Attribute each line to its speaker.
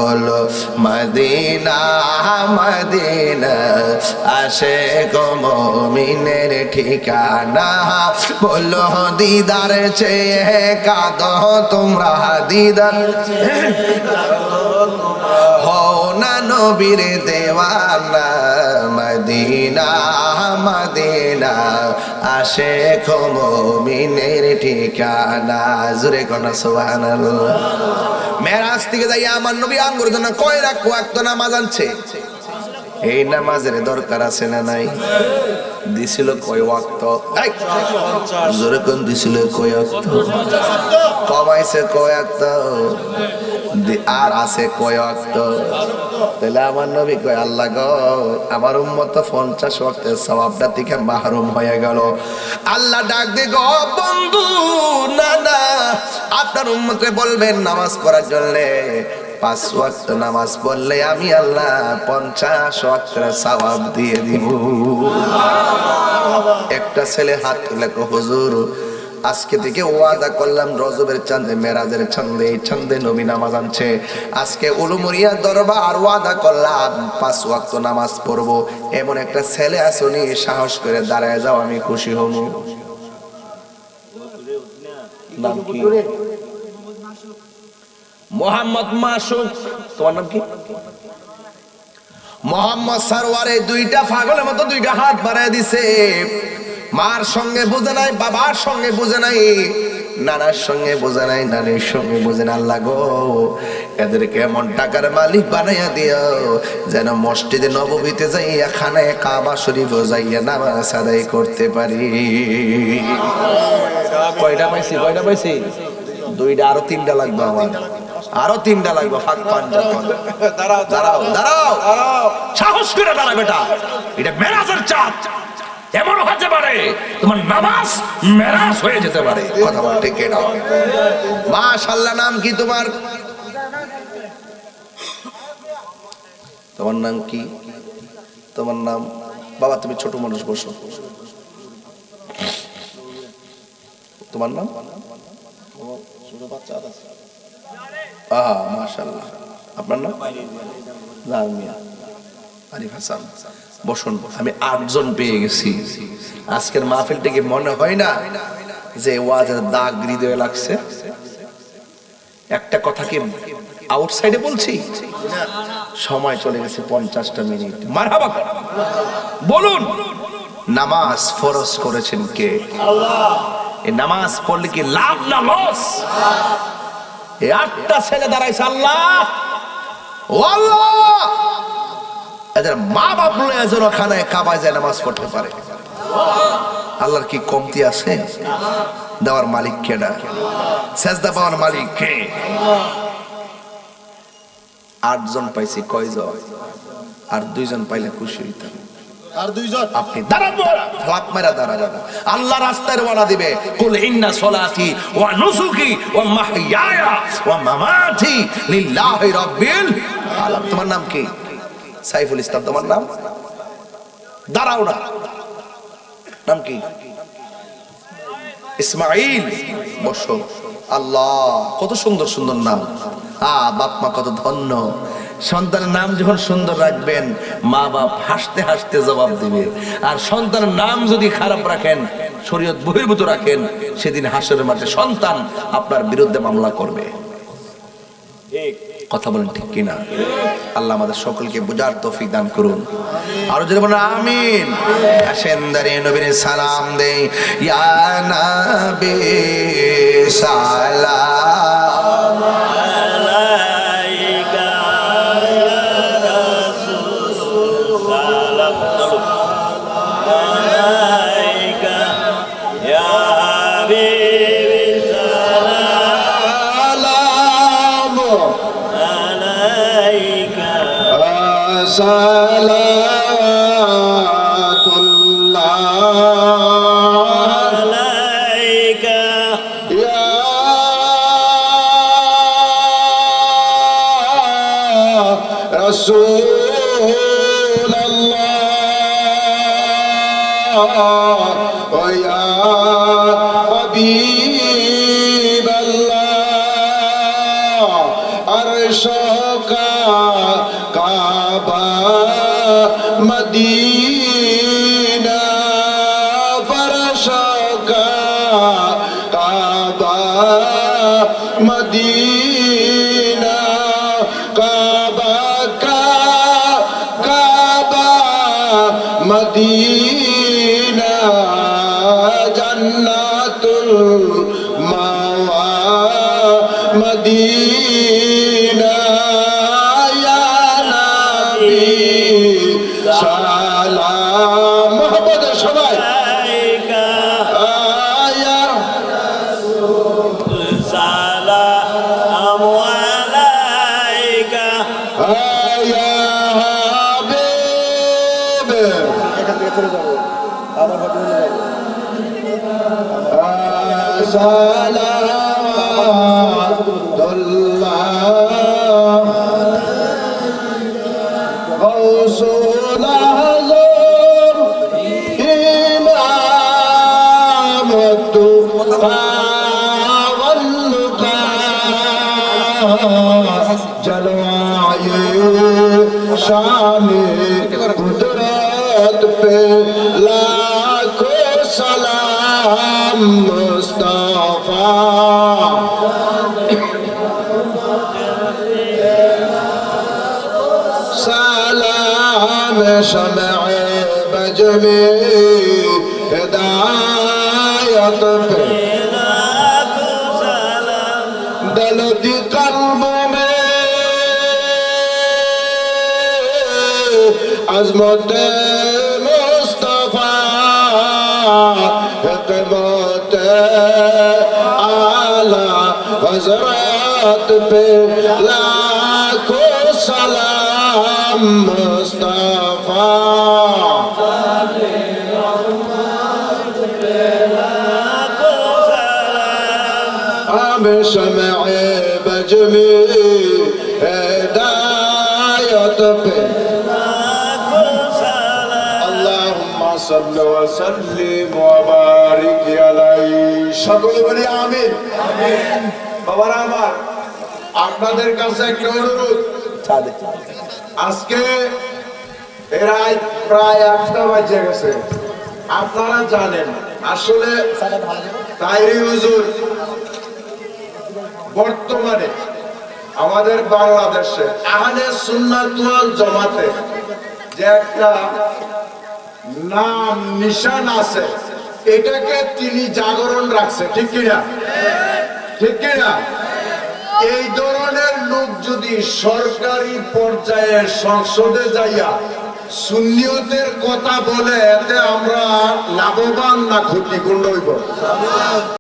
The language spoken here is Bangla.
Speaker 1: বলো মদিনা মদিনা আশিক মুমিনের ঠিকানা বলো দিদার চেয়ে কাঁদো তোমরা দিদার হও না নবীর দেওয়ানা মদিনা মদিনা আশিক মুমিনের ঠিকানা জোরে কোনা সুবহানাল্লাহ। মেরাজ থেকে যাই আমার নবী আঙ্গুর দানা কয় ওয়াক্ত নামাজ আনছে। এই নামাজের দরকার আছে না নাই? দিছিল কয় ওয়াক্ত? জোরে কোন দিছিল কয় ওয়াক্ত? কমাইছে কয় ওয়াক্ত? আর আছে কয় ওয়াক্ত? তাহলে আমার নবী কয় আল্লাহ গো আমার উম্মত 50 ওয়াক্তের সওয়াবটা থেকে মাহরুম হয়ে গেল। আল্লাহ ডাক দে গো বন্ধু না না আপনার উম্মতকে বলবেন নামাজ পড়ার জন্য 5 ওয়াক্ত নামাজ পড়লে আমি আল্লাহ 50 ওয়াক্তের সওয়াব দিয়ে দিব। একটা ছেলে হাত তুলে কো হুজুর আজকে থেকে ওয়াদা করলাম রজবের চাঁদে মেরাজের চাঁদে এই চাঁদে নবী নামাজ আনছে আজকে উলুমরিয়া দরবার ওয়াদা করলাম 5 ওয়াক্ত নামাজ পড়বো। এমন একটা ছেলে আসুনি সাহস করে দাঁড়ায় যাও আমি খুশি হব। নাম কি? মোহাম্মদ মাসুক। তোমার নাম কি? মোহাম্মদ সরওয়ারে দুইটা পাগলের মতো দুইটা হাত বাড়ায় দিছে। মার সঙ্গে বুঝে নাই, বাবার সঙ্গে বুঝে নাই, নানার সঙ্গে বুঝে নাই, নানির সঙ্গে বুঝে না। আল্লাহ গো এদেরকে এমন টাকার মালিক বানাইয়া দিও যেন মসজিদে নববীতে যাইয়া খানায় কাবা শরীফ যাইয়া নামাজ আদায় করতে পারি। কয়টা পাইছি? কয়টা পাইছি? দুইটা, আরো 3টা লাগবে আমার, আরো 3টা লাগবে। ফাঁক পাঞ্জা দাঁড়াও দাঁড়াও দাঁড়াও, সাহস করে দাঁড়া বেটা, এটা মেরাজের চাঁদ। এমন হতে পারে তোমার নামাজ মেরাজ হয়ে যেতে পারে। কথা বল ঠিক না? মাশাআল্লাহ। নাম কি তোমার? তোমার নাম কি? তোমার নাম? বাবা তুমি ছোট মানুষ, বসো। তোমার নাম? আহা মাশাআল্লাহ। আপনার নাম? জামিয়া আরিফ হাসান। বসুন। আমি 8 জন পেয়ে গেছি। আজকের মাহফিল থেকে মনে হয় না যে ওয়াজের দাগ হৃদয়ে লাগছে? একটা কথা কি আউটসাইডে বলছি? সময় চলে গেছে 50টা মিনিট। মারহাবা বলুন। নামাজ ফরজ করেছেন কে? আল্লাহ। এই নামাজ পড়লে কি লাভ না লস? এই 8টা ছেলে দাঁড়াইছে আল্লাহ ও আল্লাহ এদের মা বাপ লয়ে যেন খানায় কাবায় যায় নামাজ পড়তে পারে। আল্লাহর কি কমতি আছে? দেওয়ার মালিক কেডা? সেজদা পাওয়ার মালিক কে? 8 জন পাইছি। কয়জন? আর 2 জন পাইলে খুশি হইতাম। আর 2 জন আপনি দাঁড়ান, ফ্লাপ মারা দাঁড়ান। আল্লাহ রাস্তায় রওনা দিবে। কুল ইন্না সলাতি ওয়া নুসুকি ওয়া মাহইয়ায়া ওয়া মামাতি লিল্লাহি রাব্বিল আলামিন। তোমার নাম কি? সাইফুল ইসলাম। তোমার নাম? দাঁড়াও না। নাম কি? ইসমাইল। বসো। আল্লাহ কত সুন্দর সুন্দর নাম। বাপ মা কত ধন্য। সন্তানের নাম যখন সুন্দর রাখবেন মা বাপ হাসতে হাসতে জবাব দিবে। আর সন্তানের নাম যদি খারাপ রাখেন, শরীয়ত বহির্ভূত রাখেন, সেদিন হাসরের মাঠে সন্তান আপনার বিরুদ্ধে মামলা করবে। কথা বলেন ঠিক কিনা? আল্লাহ আমাদের সকলকে বুঝার তৌফিক দান করুন। আর যদি বলেন আমিন। আসেন দাঁড়িয়ে নবীর সালাম দেই। ইয়া নবী সালাম আলাইকা ইয়া রাসূল সালাম আলাইকা ইয়া হাবিব সালাম আলাইকা সালাতুল্লাহ আলাইকা ইয়া রাসূলুল্লাহ ওয়া ইয়া হাবিবাল্লাহ। আরশ কাবা মদিনা ফরশ কাবা মদিনা কাবা কাবা মদিনা জান্নাতুল মাওয়া মদিনা ইয়া নবী সালাম মোহাম্মদ সবাই আয়া
Speaker 2: সালাম আলাইকা
Speaker 1: আয়া হাবিব
Speaker 3: এখান থেকে চলে যাবো আমার হোটেলে যাবো
Speaker 1: সালামাতুল্লাহ গৌসুল আযম ইমামতু ওয়াল্লুকা জলওয়ায়ে শানে কুদরত पे लाखों सलाम मुस्तफा सलाम शमअ बज में हिदायत पे दर्द कल्ब में अज़मत मुस्तफा हिकमत आला हज़रत पे लाखों सलाम मुस्तफा हम शमअ बज में हिदायत पे अल्लाहुम्मा सल्लि व सल्लिम व बारिक अलैहि সকলে বলি আমিন আমিন বাবারা আমার আপনাদের কাছে একটা অনুরোধ আজকে প্রায় 1টা বাজে গেছে আপনারা জানেন আসলে তাইরি হুজুর বর্তমানে আমাদের বাংলাদেশে আহলে সুন্নাত ওয়াল জামাতে যে একটা নাম নিশান আছে এটাকে তিনি জাগরণ রাখছে ঠিক কিনা ঠিক কিনা এই ধরনের লোক যদি সরকারি পর্যায়ে সংসদে যাইয়া সুন্নিয়তের কথা বলে এতে আমরা লাভবান না ক্ষতিপূর্ণ হইব